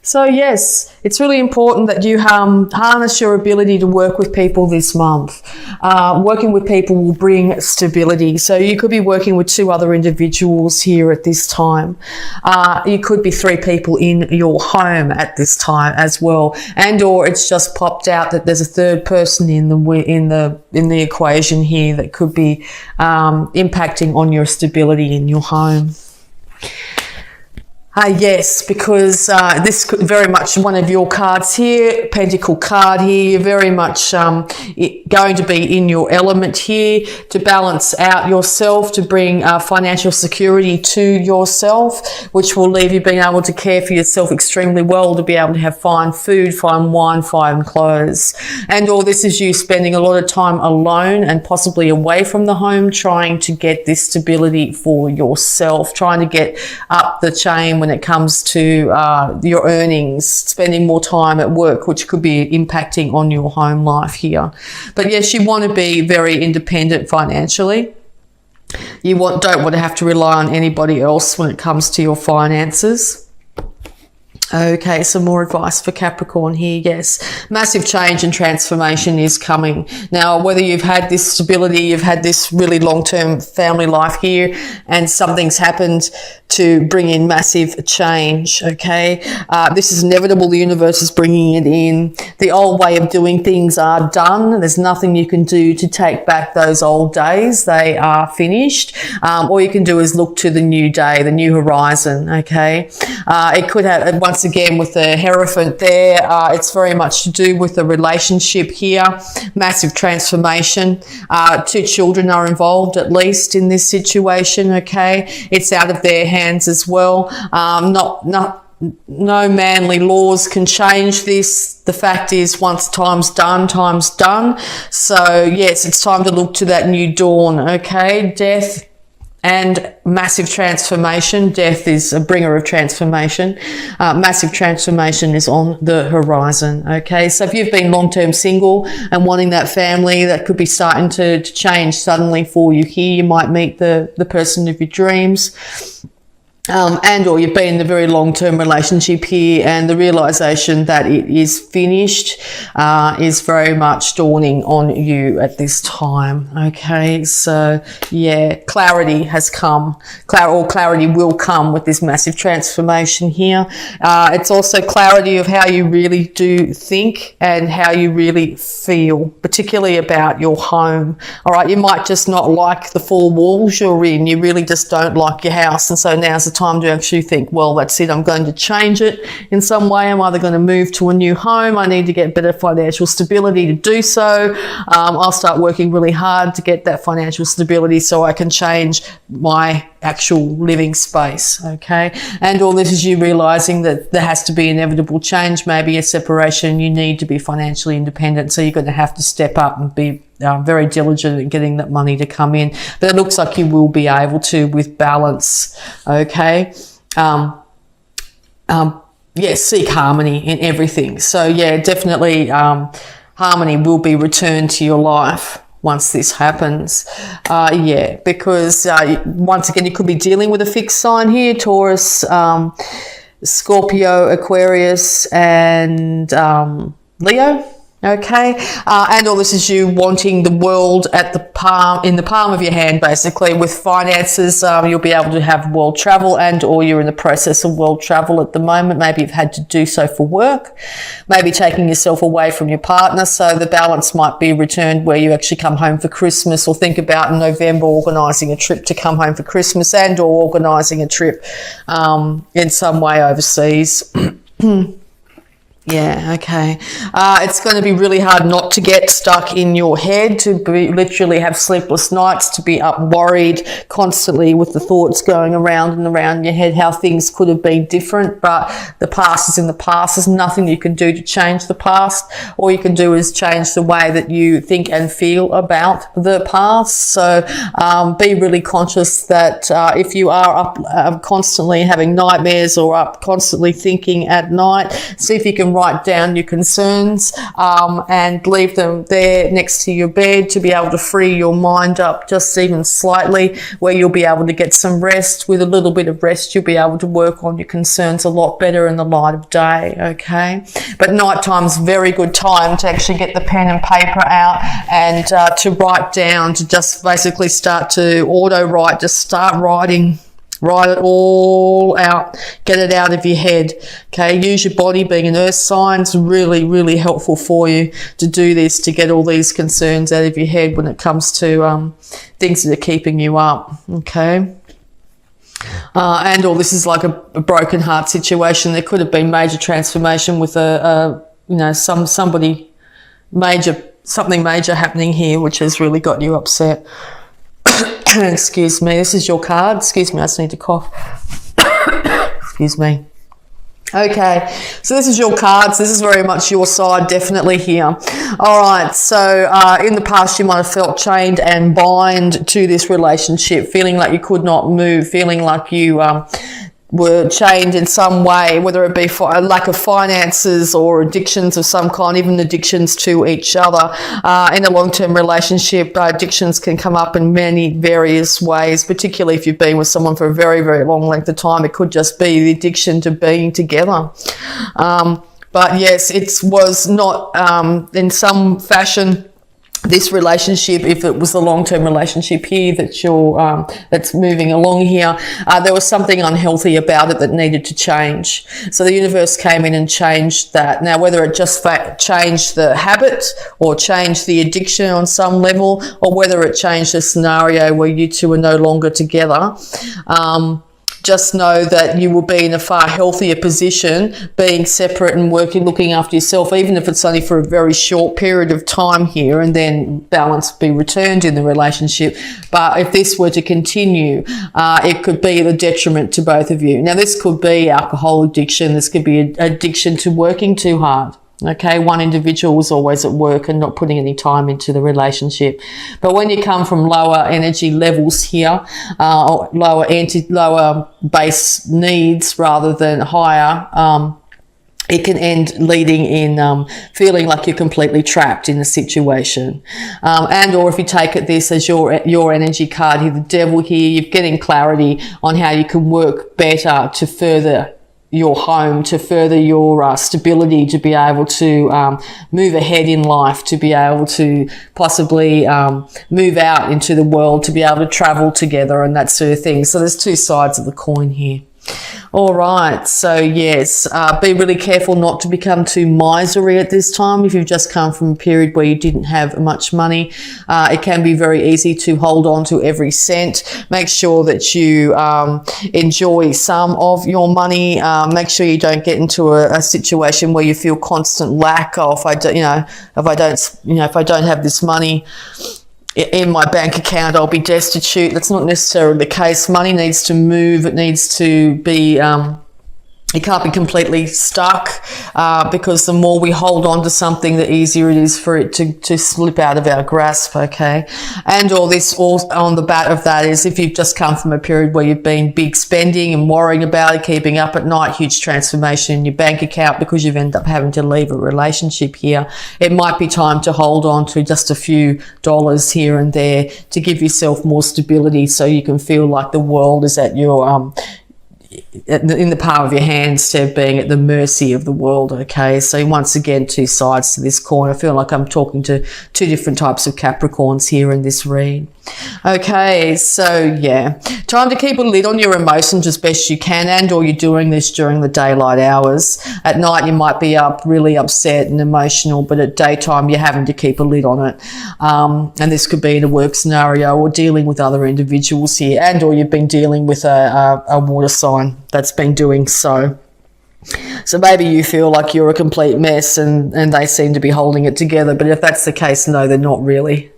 So yes, it's really important that you harness your ability to work with people this month. Working with people will bring stability. So you could be working with 2 other individuals here at this time. You could be 3 people in your home at this time as well, and or it's just popped out that there's a 3rd person in the equation here that could be impacting on your stability in your home. Yes, because this could very much one of your cards here, Pentacle card here. You're very much going to be in your element here to balance out yourself, to bring financial security to yourself, which will leave you being able to care for yourself extremely well, to be able to have fine food, fine wine, fine clothes. And all this is you spending a lot of time alone and possibly away from the home, trying to get this stability for yourself, trying to get up the chain when it comes to your earnings, spending more time at work, which could be impacting on your home life here. But yes, you want to be very independent financially. You don't want to have to rely on anybody else when it comes to your finances. Okay, some more advice for Capricorn here. Yes, massive change and transformation is coming. Now, whether you've had this stability, you've had this really long-term family life here, and something's happened to bring in massive change, okay? This is inevitable. The universe is bringing it in. The old way of doing things are done. There's nothing you can do to take back those old days. They are finished. All you can do is look to the new day, the new horizon, okay? It could have, once again, with the Hierophant there, it's very much to do with the relationship here. Massive transformation. 2 children are involved, at least, in this situation, okay? It's out of their hands as well. No manly laws can change this. The fact is, once time's done, time's done. So yes, it's time to look to that new dawn, okay? Death and massive transformation. Death is a bringer of transformation. Massive transformation is on the horizon, okay? So if you've been long-term single and wanting that family, that could be starting to change suddenly for you here. You might meet the person of your dreams. And or you've been in a very long-term relationship here, and the realization that it is finished is very much dawning on you at this time. Okay, so yeah, clarity has come, or clarity will come with this massive transformation here. It's also clarity of how you really do think and how you really feel, particularly about your home. All right, you might just not like the 4 walls you're in. You really just don't like your house, and so now's the time to actually think, well, that's it, I'm going to change it in some way. I'm either going to move to a new home. I need to get better financial stability to do so. I'll start working really hard to get that financial stability so I can change my actual living space, okay? And all this is you realizing that there has to be inevitable change, maybe a separation. You need to be financially independent, so you're going to have to step up and be very diligent at getting that money to come in. But it looks like you will be able to with balance, okay? Yes, seek harmony in everything. So yeah, definitely harmony will be returned to your life once this happens. Yeah, because once again, you could be dealing with a fixed sign here, Taurus, Scorpio, Aquarius, and Leo. Okay, and all this is you wanting the world at in the palm of your hand, basically. With finances, you'll be able to have world travel, and or you're in the process of world travel at the moment. Maybe you've had to do so for work, maybe taking yourself away from your partner, so the balance might be returned where you actually come home for Christmas, or think about in November organising a trip to come home for Christmas, and or organising a trip in some way overseas. Yeah, okay. It's going to be really hard not to get stuck in your head, to literally have sleepless nights, to be up worried constantly with the thoughts going around and around in your head, how things could have been different. But the past is in the past. There's nothing you can do to change the past. All you can do is change the way that you think and feel about the past. So be really conscious that if you are up constantly having nightmares or up constantly thinking at night, see if you can write down your concerns and leave them there next to your bed to be able to free your mind up just even slightly, where you'll be able to get some rest. With a little bit of rest, you'll be able to work on your concerns a lot better in the light of day, okay? But nighttime's a very good time to actually get the pen and paper out and to write down, to just basically start to auto-write, just start writing. Write it all out. Get it out of your head. Okay. Use your body, being an earth sign, is really, really helpful for you to do this, to get all these concerns out of your head when it comes to things that are keeping you up. Okay. And or this is like a broken heart situation. There could have been major transformation with something major happening here, which has really got you upset. Excuse me, this is your card. Excuse me, I just need to cough. Excuse me. Okay, so this is your cards. This is very much your side, definitely here. All right, so in the past you might have felt chained and bind to this relationship, feeling like you could not move, feeling like you were chained in some way, whether it be for a lack of finances or addictions of some kind, even addictions to each other. In a long-term relationship, addictions can come up in many various ways, particularly if you've been with someone for a very, very long length of time. It could just be the addiction to being together. But yes, it was not in some fashion, this relationship, if it was a long-term relationship here that you're that's moving along here, there was something unhealthy about it that needed to change. So the universe came in and changed that. Now, whether it just changed the habit or changed the addiction on some level, or whether it changed the scenario where you two are no longer together, just know that you will be in a far healthier position being separate and working, looking after yourself, even if it's only for a very short period of time here, and then balance be returned in the relationship. But if this were to continue, it could be the detriment to both of you. Now, this could be alcohol addiction. This could be addiction to working too hard. Okay, one individual was always at work and not putting any time into the relationship. But when you come from lower energy levels here, lower base needs rather than higher, it can end leading in feeling like you're completely trapped in the situation. And or if you take this as your energy card here, the devil here, you're getting clarity on how you can work better to further your home, to further your stability, to be able to move ahead in life, to be able to possibly move out into the world, to be able to travel together and that sort of thing. So there's two sides of the coin here. All right, so yes, be really careful not to become too miserly at this time. If you've just come from a period where you didn't have much money, it can be very easy to hold on to every cent. Make sure that you enjoy some of your money. Make sure you don't get into a situation where you feel constant lack. Oh, if I don't have this money in my bank account, I'll be destitute. That's not necessarily the case. Money needs to move. It needs to be, it can't be completely stuck, because the more we hold on to something, the easier it is for it to slip out of our grasp, okay? And all on the back of that is if you've just come from a period where you've been big spending and worrying about it, keeping up at night, huge transformation in your bank account because you've ended up having to leave a relationship here, it might be time to hold on to just a few dollars here and there to give yourself more stability so you can feel like the world is at your in the palm of your hand instead of being at the mercy of the world, okay? So once again, two sides to this coin. I feel like I'm talking to two different types of Capricorns here in this read. Okay, so yeah, time to keep a lid on your emotions as best you can, and or you're doing this during the daylight hours. At night you might be up really upset and emotional, but at daytime you're having to keep a lid on it. And this could be in a work scenario or dealing with other individuals here, and or you've been dealing with a water sign that's been doing so. So maybe you feel like you're a complete mess and they seem to be holding it together. But if that's the case, no, they're not really.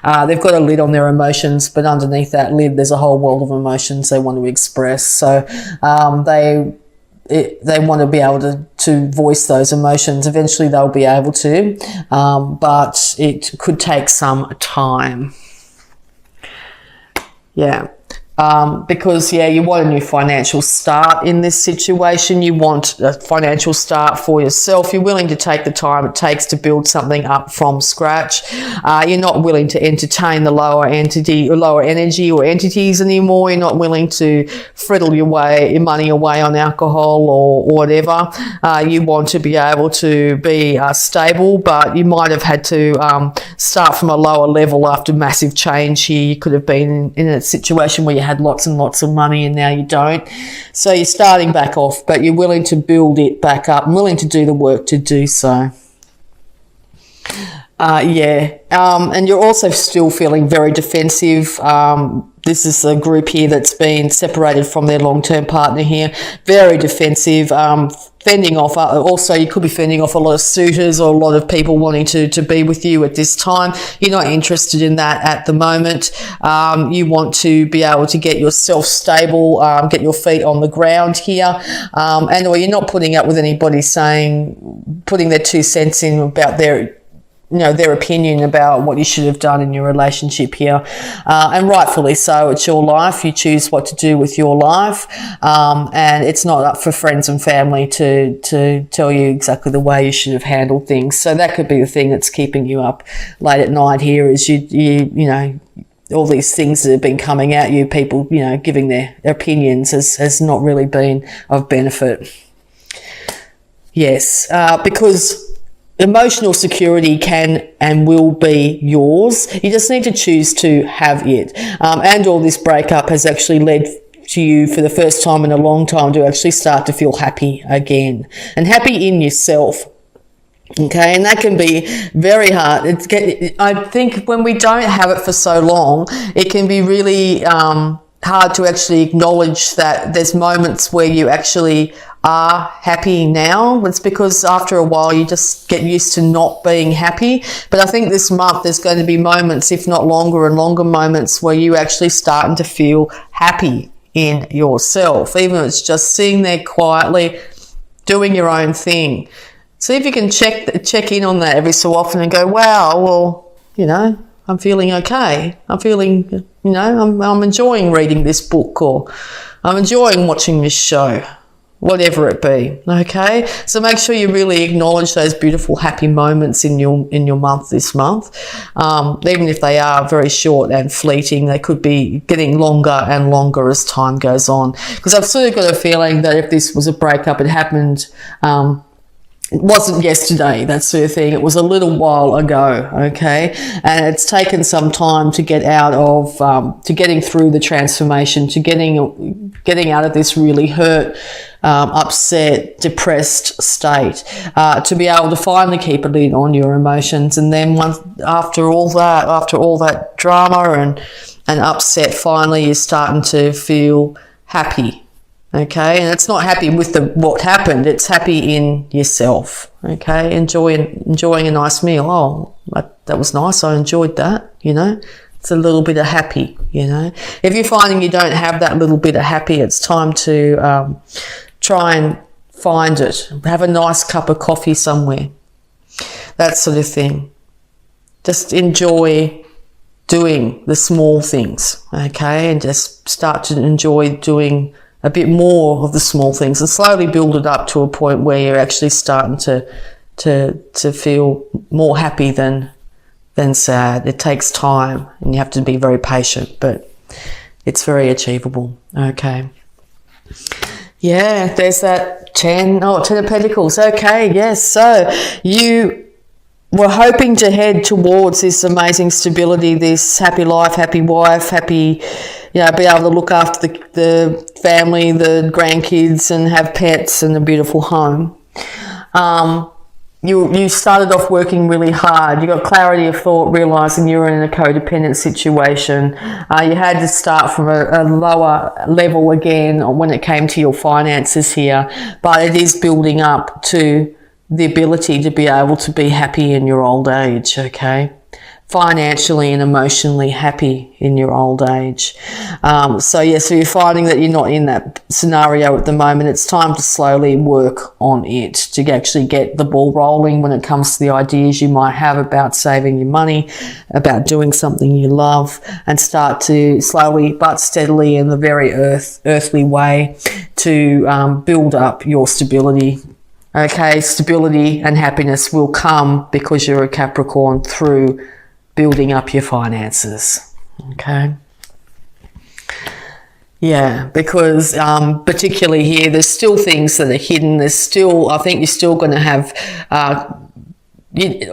They've got a lid on their emotions, but underneath that lid, there's a whole world of emotions they want to express. So they want to be able to voice those emotions. Eventually they'll be able to, but it could take some time. Yeah. because, yeah, you want a new financial start in this situation. You want a financial start for yourself. You're willing to take the time it takes to build something up from scratch. You're not willing to entertain the lower energy or entities anymore. You're not willing to friddle your money away on alcohol or whatever. You want to be able to be stable, but you might have had to start from a lower level after massive change here. You could have been in a situation where you had lots and lots of money and now you don't. So you're starting back off, but you're willing to build it back up and willing to do the work to do so. And you're also still feeling very defensive. This is a group here that's been separated from their long-term partner here. Very defensive, fending off. Also, you could be fending off a lot of suitors or a lot of people wanting to be with you at this time. You're not interested in that at the moment. You want to be able to get yourself stable, get your feet on the ground here. Or you're not putting up with anybody putting their 2 cents in about their opinion about what you should have done in your relationship here. And rightfully so, it's your life. You choose what to do with your life. And it's not up for friends and family to tell you exactly the way you should have handled things. So that could be the thing that's keeping you up late at night here, is all these things that have been coming at you, people, giving their opinions has not really been of benefit. Yes, because emotional security can and will be yours. You just need to choose to have it. And all this breakup has actually led to you for the first time in a long time to actually start to feel happy again, and happy in yourself. Okay, and that can be very hard. I think when we don't have it for so long, it can be really hard to actually acknowledge that there's moments where you actually are happy now. It's because after a while you just get used to not being happy. But I think this month there's going to be moments, if not longer and longer moments, where you actually starting to feel happy in yourself, even if it's just sitting there quietly doing your own thing. See if you can check in on that every so often and go, wow, well, I'm feeling okay. I'm feeling, I'm enjoying reading this book, or I'm enjoying watching this show, whatever it be. Okay, so make sure you really acknowledge those beautiful, happy moments in your month this month, even if they are very short and fleeting. They could be getting longer and longer as time goes on. Because I've sort of got a feeling that if this was a breakup, it happened. It wasn't yesterday, that sort of thing. It was a little while ago, okay? And it's taken some time to get out of, to getting through the transformation, to getting out of this really hurt, upset, depressed state, to be able to finally keep a lid on your emotions. And then after all that drama and upset, finally you're starting to feel happy. Okay, and it's not happy with what happened, it's happy in yourself. Okay, enjoying a nice meal. Oh, that was nice, I enjoyed that, It's a little bit of happy, If you're finding you don't have that little bit of happy, it's time to try and find it. Have a nice cup of coffee somewhere, that sort of thing. Just enjoy doing the small things, okay, and just start to enjoy doing a bit more of the small things and slowly build it up to a point where you're actually starting to feel more happy than sad. It takes time and you have to be very patient, but it's very achievable. Okay. Yeah, there's that 10 of Pentacles. Okay, yes. So you were hoping to head towards this amazing stability, this happy life, happy wife, happy, be able to look after the family, the grandkids, and have pets and a beautiful home. You started off working really hard. You got clarity of thought, realising you were in a codependent situation. You had to start from a lower level again when it came to your finances here, but it is building up to the ability to be able to be happy in your old age, okay? financially and emotionally happy in your old age. So you're finding that you're not in that scenario at the moment. It's time to slowly work on it to actually get the ball rolling when it comes to the ideas you might have about saving your money, about doing something you love, and start to slowly but steadily in the very earthly way to build up your stability. Okay, stability and happiness will come because you're a Capricorn through building up your finances. Okay. Yeah, because particularly here, there's still things that are hidden. There's still, I think you're still going to have,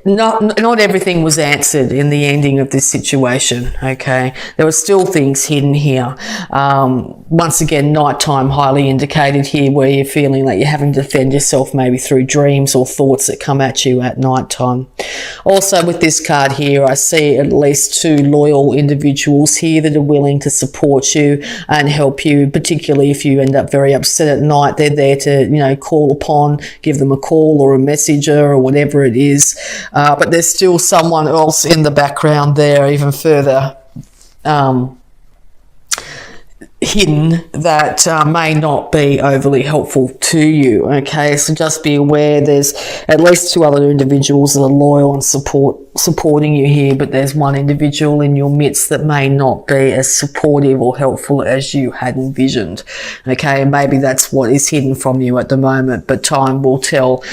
not everything was answered in the ending of this situation, okay? There were still things hidden here. Once again, nighttime highly indicated here, where you're feeling like you're having to defend yourself maybe through dreams or thoughts that come at you at nighttime. Also with this card here, I see at least 2 loyal individuals here that are willing to support you and help you, particularly if you end up very upset at night. They're there to, call upon, give them a call or a messenger or whatever it is. But there's still someone else in the background there, even further hidden, that may not be overly helpful to you. Okay, so just be aware there's at least 2 other individuals that are loyal and supporting you here, but there's one individual in your midst that may not be as supportive or helpful as you had envisioned. Okay, and maybe that's what is hidden from you at the moment, but time will tell.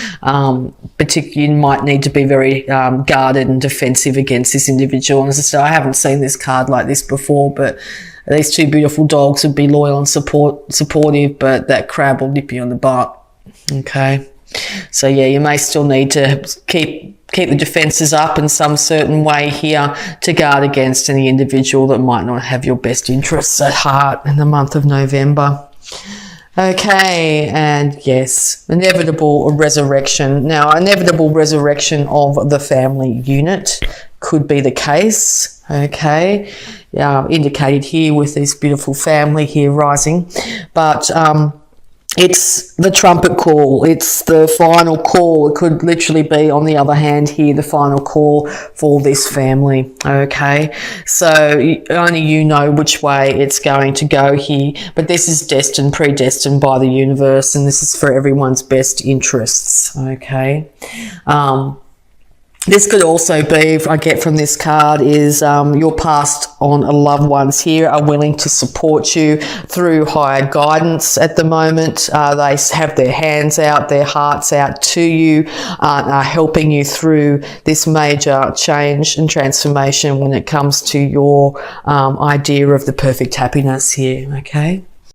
Particularly, you might need to be very guarded and defensive against this individual. And as I said, I haven't seen this card like this before, but these 2 beautiful dogs would be loyal and supportive, but that crab will nip you on the butt. Okay, so yeah, you may still need to keep the defences up in some certain way here to guard against any individual that might not have your best interests at heart in the month of November. Okay, and yes, inevitable resurrection. Now, inevitable resurrection of the family unit could be the case. Okay, indicated here with this beautiful family here rising, but it's the trumpet call. It's the final call. It could literally be, on the other hand here, the final call for this family. Okay, so only you know which way it's going to go here, but this is destined, predestined by the universe, and this is for everyone's best interests. Okay. This could also be, I get from this card, is your past on loved ones here are willing to support you through higher guidance at the moment. They have their hands out, their hearts out to you, are helping you through this major change and transformation when it comes to your idea of the perfect happiness here, okay?